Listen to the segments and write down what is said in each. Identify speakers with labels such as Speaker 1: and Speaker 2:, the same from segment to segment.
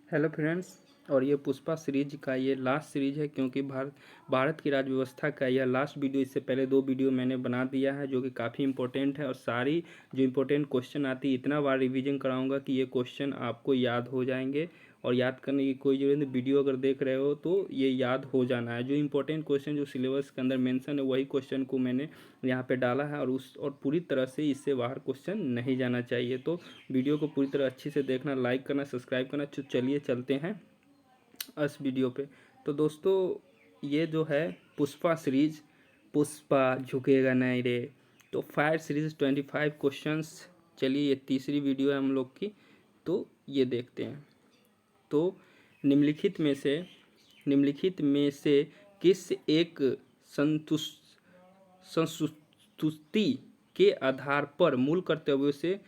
Speaker 1: Hello friends. और ये Pushpa series का ये लास्ट सीरीज है, क्योंकि भारत की राज्य व्यवस्था का यह लास्ट वीडियो। इससे पहले 2 वीडियो मैंने बना दिया है जो कि काफ़ी इंपॉर्टेंट है, और सारी जो इंपॉर्टेंट क्वेश्चन आती है इतना बार रिवीजन कराऊंगा कि ये क्वेश्चन आपको याद हो जाएंगे। और याद करने की कोई जरूरत नहीं, वीडियो अगर देख रहे हो तो ये याद हो जाना है। जो इंपॉर्टेंट क्वेश्चन जो सिलेबस के अंदर मेंशन है वही क्वेश्चन को मैंने यहाँ पे डाला है, और पूरी तरह से इससे बाहर क्वेश्चन नहीं जाना चाहिए। तो वीडियो को पूरी तरह अच्छे से देखना, लाइक करना, सब्सक्राइब करना। तो चलिए चलते हैं इस वीडियो पे। तो दोस्तों, ये जो है पुष्पा सीरीज, पुष्पा झुकेगा नहीं रे, तो फायर सीरीज 25 क्वेश्चंस। चलिए, ये तीसरी वीडियो है हम लोग की, तो ये देखते हैं। तो निम्नलिखित में से किस एक संस्तुति के आधार पर मूल कर्तव्यों से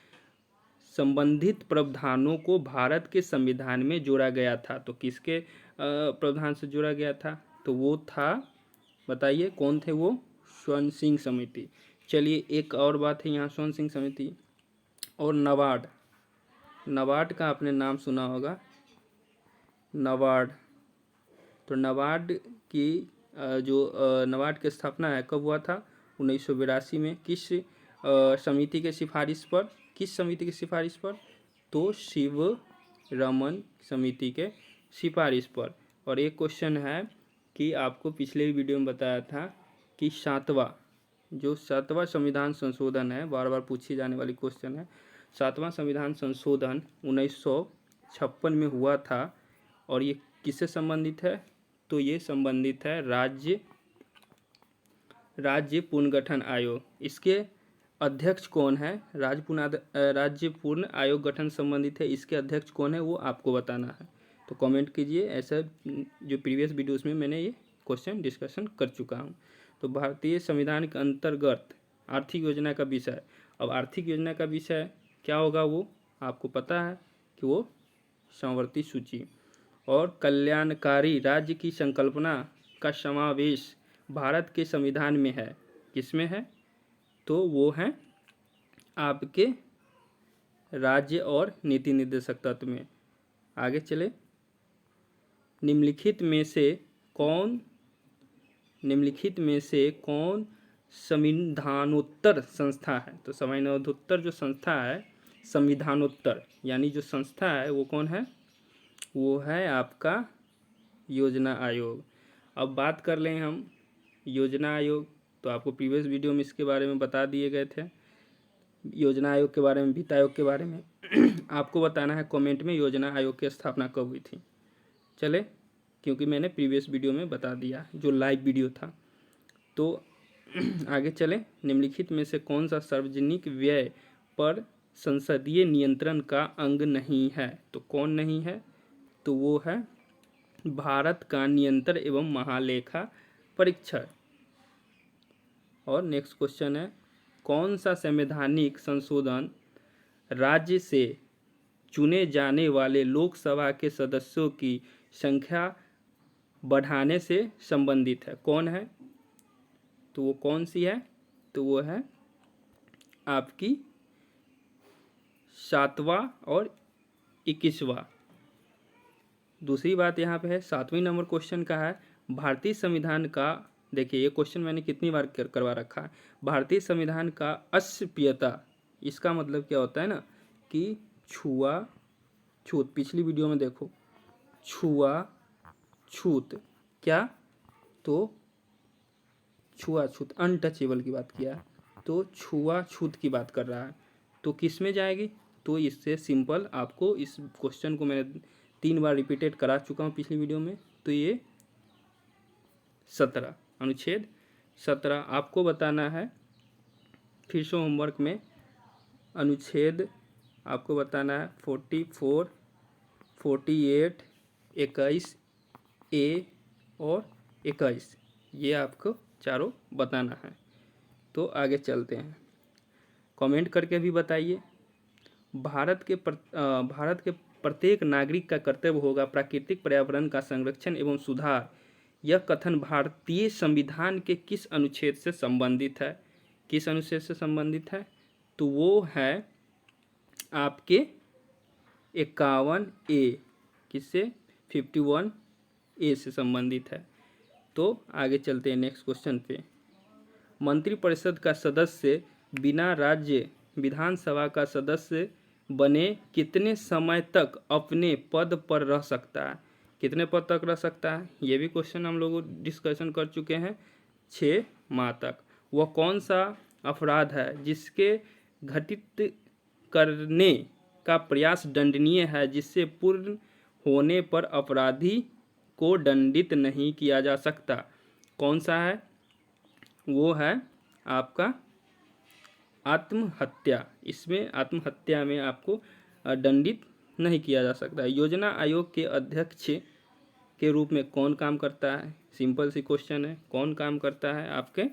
Speaker 1: संबंधित प्रावधानों को भारत के संविधान में जोड़ा गया था? तो किसके प्रावधान से जोड़ा गया था? तो वो था, बताइए कौन थे वो? स्वर्ण सिंह समिति। चलिए, एक और बात है यहाँ, स्वर्ण सिंह समिति और नाबार्ड। नाबार्ड का आपने नाम सुना होगा, नाबार्ड। तो नाबार्ड की नाबार्ड की स्थापना है कब हुआ था? 1982 में। किस समिति के सिफारिश पर? किस समिति की सिफारिश पर? तो शिव रमन समिति के सिफारिश पर। और एक क्वेश्चन है कि आपको पिछले वीडियो में बताया था कि सातवां संविधान संशोधन है, बार बार पूछी जाने वाली क्वेश्चन है। सातवां संविधान संशोधन 1956 में हुआ था, और ये किससे संबंधित है? तो ये संबंधित है राज्य पुनर्गठन आयोग। इसके अध्यक्ष कौन है? राज्य पूर्ण आयोग गठन संबंधित है, इसके अध्यक्ष कौन है वो आपको बताना है। तो कमेंट कीजिए। ऐसा जो प्रीवियस वीडियोस में मैंने ये क्वेश्चन डिस्कशन कर चुका हूँ। तो भारतीय संविधान के अंतर्गत आर्थिक योजना का विषय, अब आर्थिक योजना का विषय क्या होगा वो आपको पता है कि वो समवर्ती सूची और कल्याणकारी राज्य की संकल्पना का समावेश भारत के संविधान में है। किसमें है? तो वो है आपके राज्य और नीति निर्देशक तत्व में। आगे चले। निम्नलिखित में से कौन संविधानोत्तर संस्था है? तो संविधानोत्तर जो संस्था है, संविधानोत्तर यानी जो संस्था है वो कौन है? वो है आपका योजना आयोग। अब बात कर लें हम योजना आयोग, तो आपको प्रीवियस वीडियो में इसके बारे में बता दिए गए थे, योजना आयोग के बारे में, वित्त आयोग के बारे में। आपको बताना है कमेंट में योजना आयोग की स्थापना कब हुई थी। चले, क्योंकि मैंने प्रीवियस वीडियो में बता दिया जो लाइव वीडियो था। तो आगे चले। निम्नलिखित में से कौन सा सार्वजनिक व्यय पर संसदीय नियंत्रण का अंग नहीं है? तो कौन नहीं है? तो वो है भारत का नियंत्रण एवं महालेखा परीक्षण। और नेक्स्ट क्वेश्चन है, कौन सा संवैधानिक संशोधन राज्य से चुने जाने वाले लोकसभा के सदस्यों की संख्या बढ़ाने से संबंधित है? कौन है? तो वो कौन सी है? तो वो है आपकी 7वां और 21वां। दूसरी बात यहाँ पे है, 7वें नंबर क्वेश्चन का है, भारतीय संविधान का, देखिए ये क्वेश्चन मैंने कितनी बार करवा रखा है। भारतीय संविधान का अस्पृश्यता, इसका मतलब क्या होता है ना कि छूत। पिछली वीडियो में देखो, छूत क्या? तो छुआछूत, अनटचेबल की बात किया है, तो छुआछूत की बात कर रहा है। तो किस में जाएगी? तो इससे सिंपल, आपको इस क्वेश्चन को मैंने 3 बार रिपीटेड करा चुका हूँ पिछली वीडियो में। तो ये 17, अनुच्छेद 17 आपको बताना है। फिर से होमवर्क में अनुच्छेद आपको बताना है 44, 48, 21 ए और 21, ये आपको चारों बताना है। तो आगे चलते हैं, कमेंट करके भी बताइए। भारत के प्रत्येक नागरिक का कर्तव्य होगा प्राकृतिक पर्यावरण का संरक्षण एवं सुधार। यह कथन भारतीय संविधान के किस अनुच्छेद से संबंधित है? किस अनुच्छेद से संबंधित है? तो वो है आपके 51A। किससे? 51A से संबंधित है। तो आगे चलते हैं नेक्स्ट क्वेश्चन पे। मंत्रिपरिषद का सदस्य बिना राज्य विधानसभा का सदस्य बने कितने समय तक अपने पद पर रह सकता है? कितने पद तक रह सकता है? ये भी क्वेश्चन हम लोग डिस्कशन कर चुके हैं। 6 माह तक। वह कौन सा अपराध है जिसके घटित करने का प्रयास दंडनीय है, जिससे पूर्ण होने पर अपराधी को दंडित नहीं किया जा सकता? कौन सा है? वो है आपका आत्महत्या। इसमें आत्महत्या में आपको दंडित नहीं किया जा सकता है। योजना आयोग के अध्यक्ष के रूप में कौन काम करता है? सिंपल सी क्वेश्चन है, कौन काम करता है आपके?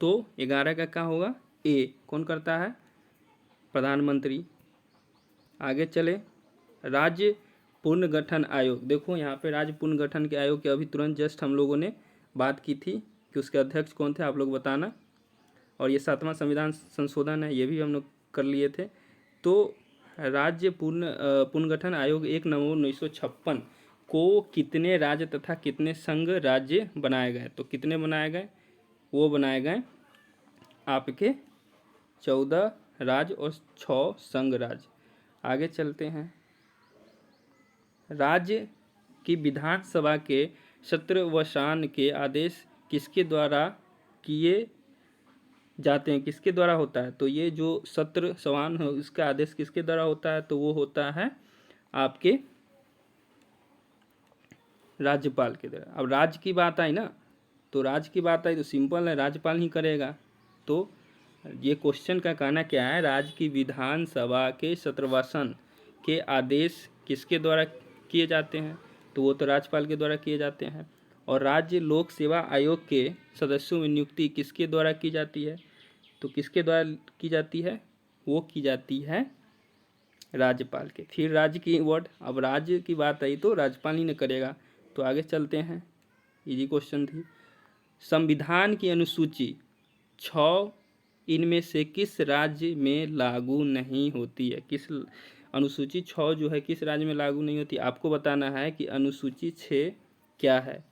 Speaker 1: तो 11 का क्या होगा? ए। कौन करता है? प्रधानमंत्री। आगे चले, राज्य पुनर्गठन आयोग। देखो यहाँ पे राज्य पुनर्गठन के आयोग के अभी तुरंत जस्ट हम लोगों ने बात की थी कि उसके अध्यक्ष कौन थे, आप लोग बताना। और ये 7वां संविधान संशोधन है, ये भी हम लोग कर लिए थे। तो राज्य पुनर्गठन आयोग 1 नवंबर 1956 को कितने राज्य तथा कितने संघ राज्य बनाए गए? तो कितने बनाए गए? वो बनाए गए आपके 14 राज्य और 6 संघ राज्य। आगे चलते हैं। राज्य की विधानसभा के सत्रवसान के आदेश किसके द्वारा किए जाते हैं? किसके द्वारा होता है? तो ये जो सत्र सवान है इसका आदेश किसके द्वारा होता है? तो वो होता है आपके राज्यपाल के द्वारा। अब राज्य की बात आई ना, तो राज्य की बात आई तो सिंपल है, राज्यपाल ही करेगा। तो ये क्वेश्चन का कहना क्या है? राज्य की विधानसभा के सत्रवसान के आदेश किसके द्वारा किए जाते हैं? तो वो तो राज्यपाल के द्वारा किए जाते हैं। और राज्य लोक सेवा आयोग के सदस्यों में नियुक्ति किसके द्वारा की जाती है? तो किसके द्वारा की जाती है? वो की जाती है राज्यपाल के। फिर राज्य की वर्ड, अब राज्य की बात आई तो राज्यपाल ही ने करेगा। तो आगे चलते हैं, इजी क्वेश्चन थी। संविधान की अनुसूची 6 इनमें से किस राज्य में लागू नहीं होती है? किस अनुसूची 6 जो है किस राज्य में लागू नहीं होती? आपको बताना है कि अनुसूची 6 क्या है।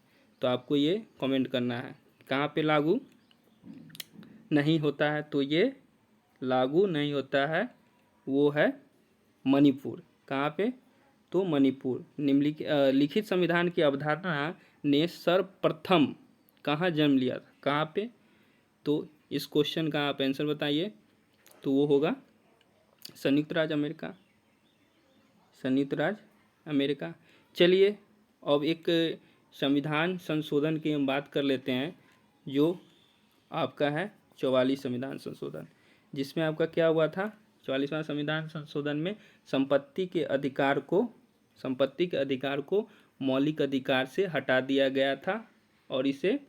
Speaker 1: तो आपको ये कमेंट करना है कहाँ पे लागू नहीं होता है। तो ये लागू नहीं होता है, वो है मणिपुर। कहाँ पे? तो मणिपुर। लिखित संविधान की अवधारणा ने सर्वप्रथम कहाँ जन्म लिया था? कहाँ पे? तो इस क्वेश्चन का आप आंसर बताइए। तो वो होगा संयुक्त राज्य अमेरिका। संयुक्त राज्य अमेरिका। चलिए अब एक संविधान संशोधन की हम बात कर लेते हैं, जो आपका है 44 संविधान संशोधन, जिसमें आपका क्या हुआ था? 44वां संविधान संशोधन में संपत्ति के अधिकार को मौलिक अधिकार से हटा दिया गया था और इसे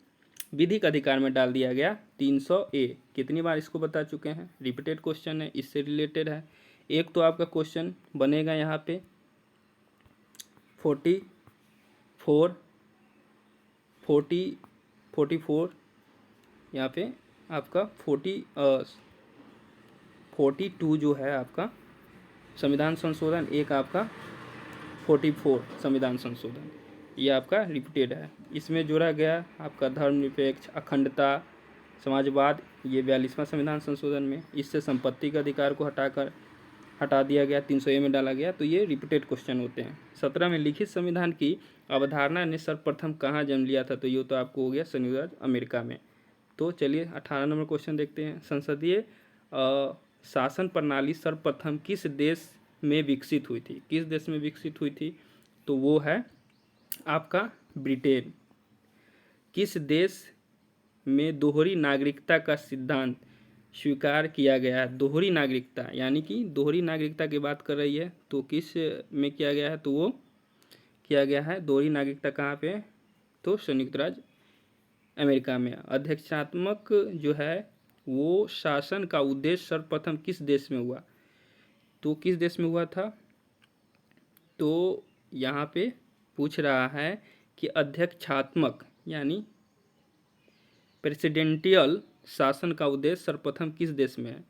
Speaker 1: विधिक अधिकार में डाल दिया गया। 300A। कितनी बार इसको बता चुके हैं? रिपीटेड क्वेश्चन है, इससे रिलेटेड है। एक तो आपका क्वेश्चन बनेगा यहाँ पे 44 यहाँ पे आपका 42 जो है आपका संविधान संशोधन, एक आपका 44 संविधान संशोधन, ये आपका रिपीटेड है। इसमें जोड़ा गया आपका धर्मनिरपेक्ष, अखंडता, समाजवाद, ये 42वां संविधान संशोधन में। इससे संपत्ति के अधिकार को हटा दिया गया, 300A में डाला गया। तो ये रिपीटेड क्वेश्चन होते हैं। 17 में लिखित संविधान की अवधारणा ने सर्वप्रथम कहाँ जन्म लिया था? तो ये तो आपको हो गया संयुक्त राज्य अमेरिका में। तो चलिए 18 नंबर क्वेश्चन देखते हैं। संसदीय शासन प्रणाली सर्वप्रथम किस देश में विकसित हुई थी? किस देश में विकसित हुई थी? तो वो है आपका ब्रिटेन। किस देश में दोहरी नागरिकता का सिद्धांत स्वीकार किया गया है? दोहरी नागरिकता यानी कि दोहरी नागरिकता की बात कर रही है, तो किस में किया गया है? तो वो किया गया है दोहरी नागरिकता कहाँ पे? तो संयुक्त राज्य अमेरिका में। अध्यक्षात्मक जो है वो शासन का उद्देश्य सर्वप्रथम किस देश में हुआ? तो किस देश में हुआ था? तो यहाँ पे पूछ रहा है कि अध्यक्षात्मक यानी प्रेसिडेंटियल शासन का उद्देश्य सर्वप्रथम किस देश में है?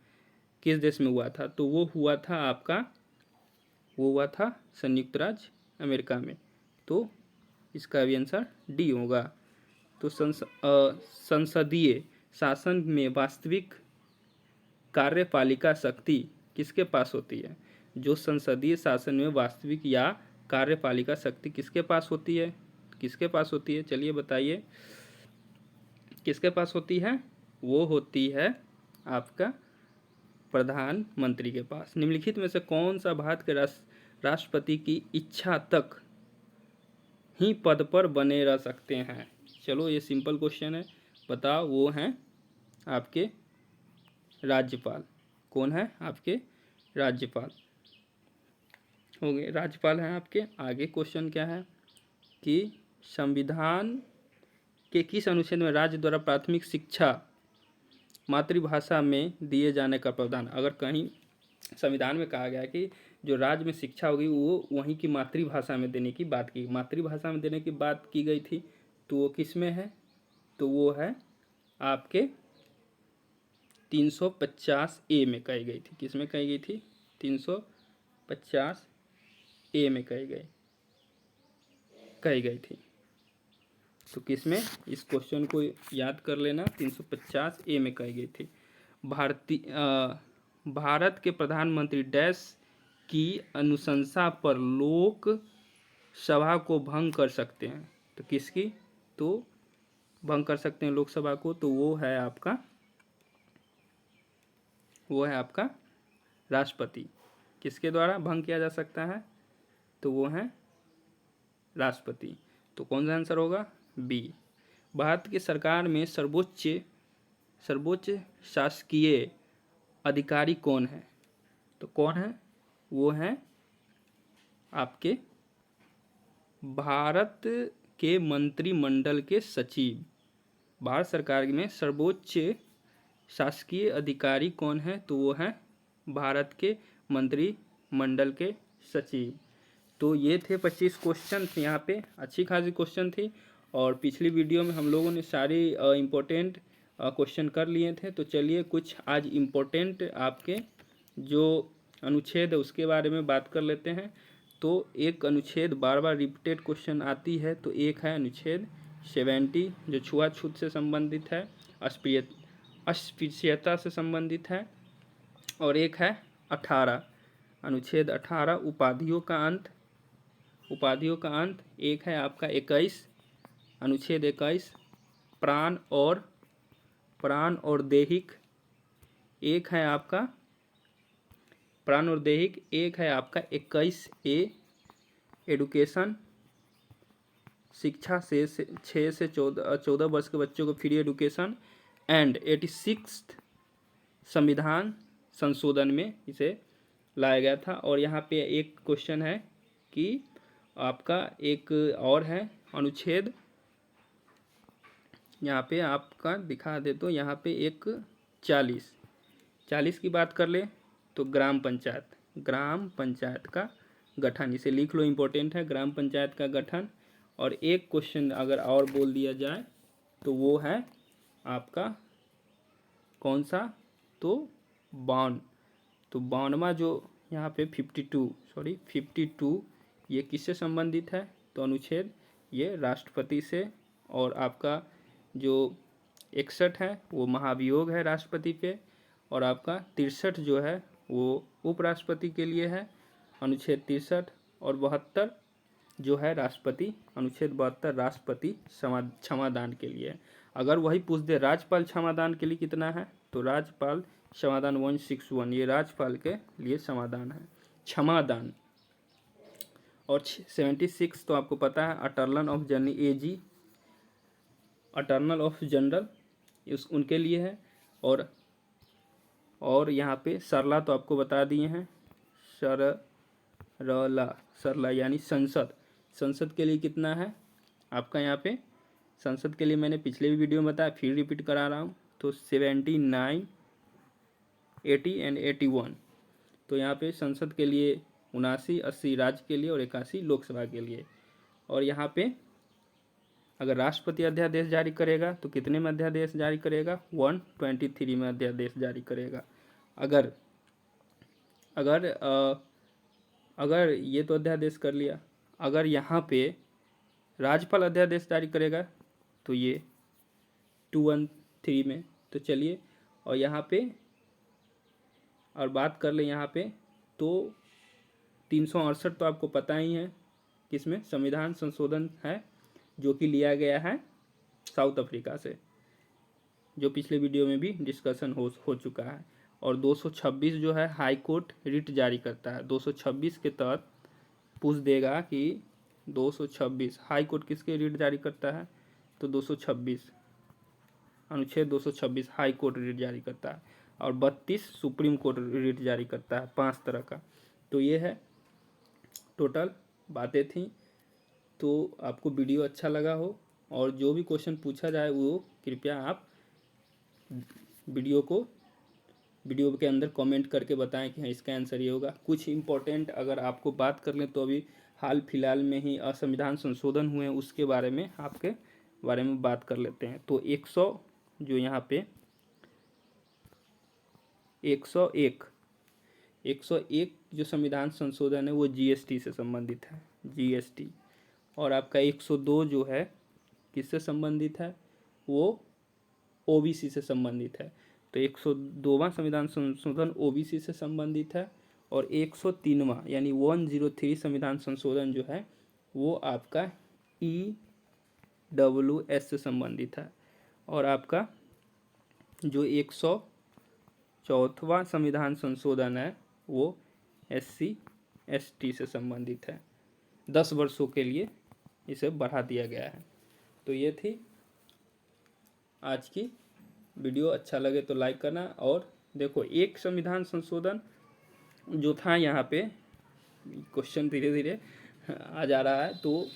Speaker 1: किस देश में हुआ था? तो वो हुआ था आपका, वो हुआ था संयुक्त राज्य अमेरिका में। तो इसका भी आंसर डी होगा। तो संसदीय शासन में वास्तविक कार्यपालिका शक्ति किसके पास होती है? जो संसदीय शासन में वास्तविक या कार्यपालिका शक्ति किसके पास होती है? किसके पास होती है? चलिए बताइए, किसके पास होती है? वो होती है आपका प्रधानमंत्री के पास। निम्नलिखित में से कौन सा भारत के राष्ट्रपति की इच्छा तक ही पद पर बने रह सकते हैं? चलो ये सिंपल क्वेश्चन है, बताओ। वो हैं आपके राज्यपाल। कौन है? आपके राज्यपाल होंगे, राज्यपाल हैं आपके। आगे क्वेश्चन क्या है कि संविधान के किस अनुच्छेद में राज्य द्वारा प्राथमिक शिक्षा मातृभाषा में दिए जाने का प्रावधान? अगर कहीं संविधान में कहा गया है कि जो राज्य में शिक्षा होगी वो वहीं की मातृभाषा में देने की बात की, मातृभाषा में देने की बात की गई थी, तो वो किस में है? तो वो है आपके 350 ए में कही गई थी। किस में कही गई थी? 350 ए में कही गई थी। तो किस में? इस क्वेश्चन को याद कर लेना, 350 ए में कही गई थी। भारत के प्रधानमंत्री डैश की अनुशंसा पर लोक सभा को भंग कर सकते हैं। तो किसकी? तो भंग कर सकते हैं लोकसभा को, तो वो है आपका राष्ट्रपति। किसके द्वारा भंग किया जा सकता है? तो वो है राष्ट्रपति। तो कौन सा आंसर होगा? बी। भारत की सरकार में सर्वोच्च शासकीय अधिकारी कौन है? तो कौन है? वो है आपके भारत के मंत्रिमंडल के सचिव। भारत सरकार में सर्वोच्च शासकीय अधिकारी कौन है? तो वो है भारत के मंत्रिमंडल के सचिव। तो ये थे 25 क्वेश्चन यहाँ पे, अच्छी खासी क्वेश्चन थी। और पिछली वीडियो में हम लोगों ने सारे इम्पोर्टेंट क्वेश्चन कर लिए थे। तो चलिए कुछ आज इम्पोर्टेंट आपके जो अनुच्छेद है उसके बारे में बात कर लेते हैं। तो एक अनुच्छेद बार बार रिपीटेड क्वेश्चन आती है, तो एक है अनुच्छेद 70 जो छुआछूत से संबंधित है, अस्पृश्यता से संबंधित है। और एक है 18 अनुच्छेद 18 उपाधियों का अंत। एक है आपका 21 अनुच्छेद 21 प्राण और दैहिक। एक है आपका प्राण और दैहिक। एक है आपका 21 ए एडुकेशन, शिक्षा से 6 से 14 वर्ष के बच्चों को फ्री एडुकेशन। एंड 86 संविधान संशोधन में इसे लाया गया था। और यहाँ पे एक क्वेश्चन है कि आपका एक और है अनुच्छेद, यहाँ पे आपका दिखा दे तो यहाँ पे एक 40 की बात कर ले तो ग्राम पंचायत का गठन, इसे लिख लो, इम्पोर्टेंट है ग्राम पंचायत का गठन। और एक क्वेश्चन अगर और बोल दिया जाए तो वो है आपका कौन सा? तो 52 जो यहाँ पे 52 ये किससे संबंधित है? तो अनुच्छेद ये राष्ट्रपति से। और आपका जो 61 है वो महाभियोग है राष्ट्रपति पे। और आपका 63 जो है वो उपराष्ट्रपति के लिए है, अनुच्छेद 63। और 72 जो है राष्ट्रपति, अनुच्छेद 72 राष्ट्रपति क्षमादान के लिए है। अगर वही पूछ दे राज्यपाल क्षमादान के लिए कितना है, तो राज्यपाल क्षमादान 161, ये राज्यपाल के लिए समाधान है, क्षमादान। और 76 तो आपको पता है अटर्नल ऑफ जनरल उनके लिए है। और यहाँ पे सरला तो आपको बता दिए हैं, सरला यानी संसद के लिए कितना है आपका? यहाँ पे संसद के लिए मैंने पिछले भी वीडियो में बताया, फिर रिपीट करा रहा हूँ। तो 79, 80 एंड 81। तो यहाँ पे संसद के लिए 79, 80 राज्य के लिए और 81 लोकसभा के लिए। और यहाँ पे अगर राष्ट्रपति अध्यादेश जारी करेगा तो कितने में अध्यादेश जारी करेगा? 123 में अध्यादेश जारी करेगा। अगर ये तो अध्यादेश कर लिया, अगर यहाँ पे राज्यपाल अध्यादेश जारी करेगा तो ये 213 में। तो चलिए, और यहाँ पे और बात कर ले यहाँ पे तो 368 तो आपको पता ही है किसमें संविधान संशोधन है, जो कि लिया गया है साउथ अफ्रीका से, जो पिछले वीडियो में भी डिस्कशन हो चुका है। और 226 जो है हाई कोर्ट रिट जारी करता है। 226 के तहत पूछ देगा कि 226 हाई कोर्ट किसके रिट जारी करता है, तो 226 अनुच्छेद 226 हाई कोर्ट रिट जारी करता है, और 32 सुप्रीम कोर्ट रिट जारी करता है, 5 तरह का। तो ये है टोटल बातें थी। तो आपको वीडियो अच्छा लगा हो और जो भी क्वेश्चन पूछा जाए वो कृपया आप वीडियो के अंदर कमेंट करके बताएं कि हाँ इसका आंसर ये होगा। कुछ इम्पोर्टेंट अगर आपको बात कर लें तो अभी हाल फिलहाल में ही संविधान संशोधन हुए हैं, उसके बारे में आपके बारे में बात कर लेते हैं। तो 100 जो यहाँ पे 101 जो संविधान संशोधन है वो जीएसटी से संबंधित है, जीएसटी। और आपका 102 जो है किससे संबंधित है, वो ओबीसी से संबंधित है। तो 102वां संविधान संशोधन ओबीसी से संबंधित है, और 103वां यानी 103 संविधान संशोधन जो है वो आपका ईडब्ल्यूएस से संबंधित है। और आपका जो 104वां संविधान संशोधन है वो SC ST से संबंधित है। 10 वर्षों के लिए इसे बढ़ा दिया गया है। तो ये थी आज की वीडियो। अच्छा लगे तो लाइक करना। और देखो एक संविधान संशोधन जो था यहाँ पे क्वेश्चन धीरे धीरे आ जा रहा है तो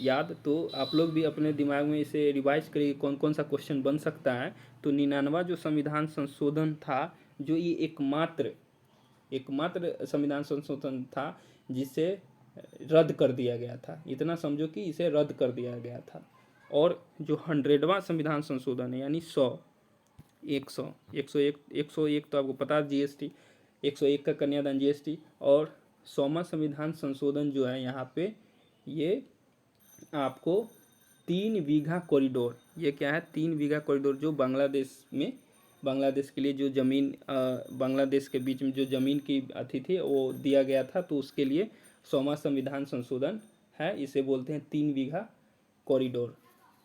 Speaker 1: याद, तो आप लोग भी अपने दिमाग में इसे रिवाइज करिए कौन कौन सा क्वेश्चन बन सकता है। तो 99वां जो संविधान संशोधन था, जो ये एकमात्र संविधान संशोधन था जिसे रद्द कर दिया गया था। इतना समझो कि इसे रद्द कर दिया गया था। और जो 100वां संविधान संशोधन है यानी 101 तो आपको पता है जीएसटी, 101 का कन्यादान जीएसटी। और 100वां संविधान संशोधन जो है यहाँ पे ये आपको 3 बीघा कॉरिडोर, ये क्या है 3 बीघा कॉरिडोर, जो बांग्लादेश के लिए जो ज़मीन बांग्लादेश के बीच में जो ज़मीन की अथी थी वो दिया गया था, तो उसके लिए 100वां संविधान संशोधन है। इसे बोलते हैं 3 बीघा कॉरिडोर।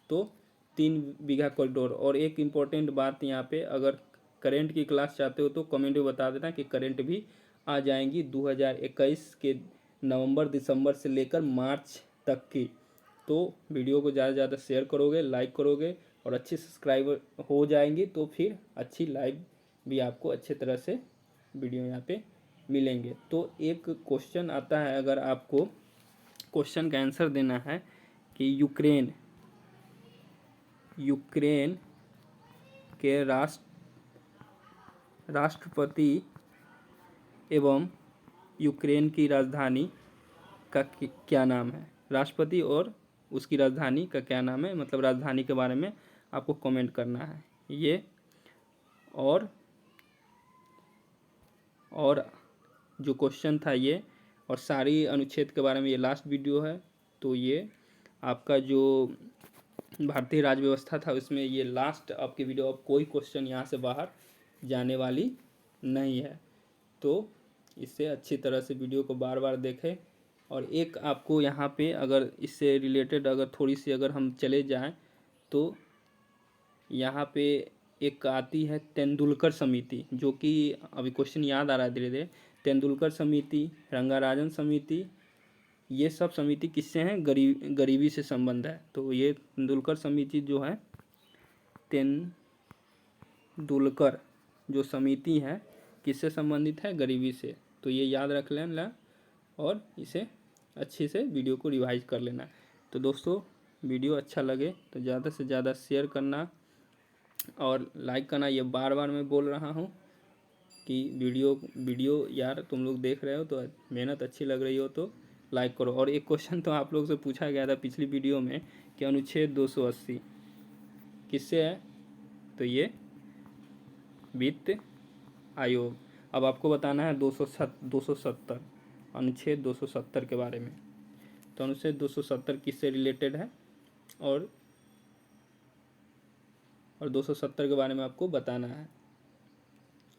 Speaker 1: तो 3 बीघा कॉरिडोर। और एक इम्पॉर्टेंट बात यहाँ पे, अगर करंट की क्लास चाहते हो तो कमेंट में बता देना कि करंट भी आ जाएंगी 2021 के नवंबर दिसंबर से लेकर मार्च तक की। तो वीडियो को ज़्यादा से ज़्यादा शेयर करोगे, लाइक करोगे और अच्छे सब्सक्राइबर हो जाएंगी तो फिर अच्छी लाइव भी आपको अच्छे तरह से वीडियो यहाँ पे मिलेंगे। तो एक क्वेश्चन आता है, अगर आपको क्वेश्चन का आंसर देना है कि यूक्रेन के राष्ट्रपति एवं यूक्रेन की राजधानी का क्या नाम है, राष्ट्रपति और उसकी राजधानी का क्या नाम है, मतलब राजधानी के बारे में आपको कमेंट करना है ये। और जो क्वेश्चन था ये, और सारी अनुच्छेद के बारे में ये लास्ट वीडियो है। तो ये आपका जो भारतीय राज्य व्यवस्था था उसमें ये लास्ट आपकी वीडियो। अब कोई क्वेश्चन यहाँ से बाहर जाने वाली नहीं है। तो इससे अच्छी तरह से वीडियो को बार बार देखें। और एक आपको यहाँ पे अगर इससे रिलेटेड अगर थोड़ी सी अगर हम चले जाएं तो यहाँ पे एक आती है तेंदुलकर समिति, जो कि अभी क्वेश्चन याद आ रहा है धीरे धीरे। तेंदुलकर समिति, रंगाराजन समिति, ये सब समिति किससे हैं, गरीबी से संबंध है। तो ये तेंदुलकर समिति जो है, तेंदुलकर जो समिति है किससे संबंधित है, गरीबी से। तो ये याद रख लेना और इसे अच्छे से वीडियो को रिवाइज कर लेना। तो दोस्तों वीडियो अच्छा लगे तो ज़्यादा से ज़्यादा शेयर करना और लाइक करना। ये बार बार मैं बोल रहा हूँ कि वीडियो यार तुम लोग देख रहे हो तो मेहनत अच्छी लग रही हो तो लाइक करो। और एक क्वेश्चन तो आप लोग से पूछा गया था पिछली वीडियो में कि अनुच्छेद 280 किससे है, तो ये वित्त आयोग। अब आपको बताना है 270 अनुच्छेद 270 के बारे में। तो अनुच्छेद 270 किससे रिलेटेड है और 270 के बारे में आपको बताना है।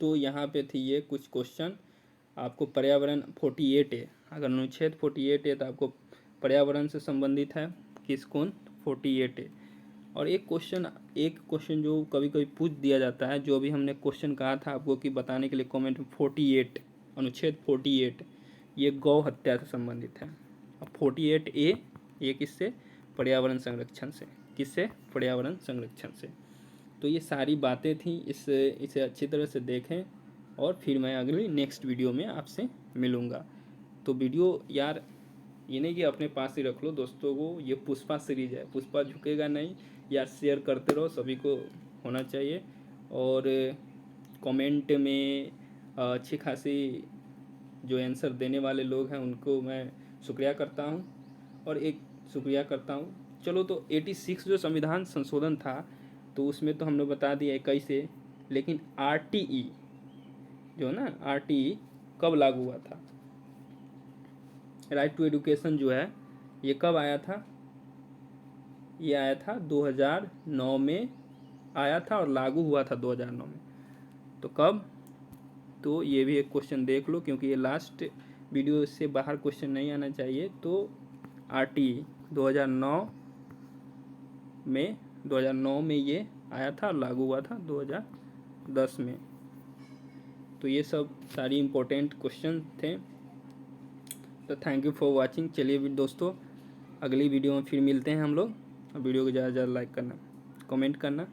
Speaker 1: तो यहाँ पे थी ये कुछ क्वेश्चन। आपको पर्यावरण 48 है, अगर अनुच्छेद 48 है तो आपको पर्यावरण से संबंधित है किस कौन 48 है। और एक क्वेश्चन जो कभी कभी पूछ दिया जाता है, जो अभी हमने क्वेश्चन कहा था आपको कि बताने के लिए कमेंट में 48 अनुच्छेद 48 ये गौ हत्या से संबंधित है। अब 48A ये किससे पर्यावरण संरक्षण से, किससे पर्यावरण संरक्षण से। तो ये सारी बातें थी, इसे अच्छी तरह से देखें और फिर मैं अगली नेक्स्ट वीडियो में आपसे मिलूँगा। तो वीडियो यार ये नहीं कि अपने पास ही रख लो दोस्तों को, ये पुष्पा सीरीज है, पुष्पा झुकेगा नहीं यार, शेयर करते रहो, सभी को होना चाहिए। और कमेंट में अच्छी खासी जो आंसर देने वाले लोग हैं उनको मैं शुक्रिया करता हूँ और एक शुक्रिया करता हूँ। चलो तो 86 जो संविधान संशोधन था तो उसमें तो हमने बता दिया 21 से, लेकिन RTE जो है ना, RTE कब लागू हुआ था, राइट टू एजुकेशन जो है ये कब आया था, ये आया था 2009 में आया था और लागू हुआ था 2009 में। तो कब, तो ये भी एक क्वेश्चन देख लो क्योंकि ये लास्ट वीडियो से बाहर क्वेश्चन नहीं आना चाहिए। तो RTE 2009 में ये आया था और लागू हुआ था 2010 में। तो ये सब सारी इम्पोर्टेंट क्वेश्चन थे। तो थैंक यू फॉर वाचिंग। चलिए दोस्तों अगली वीडियो में फिर मिलते हैं हम लोग। वीडियो को ज़्यादा से ज़्यादा लाइक करना, कमेंट करना।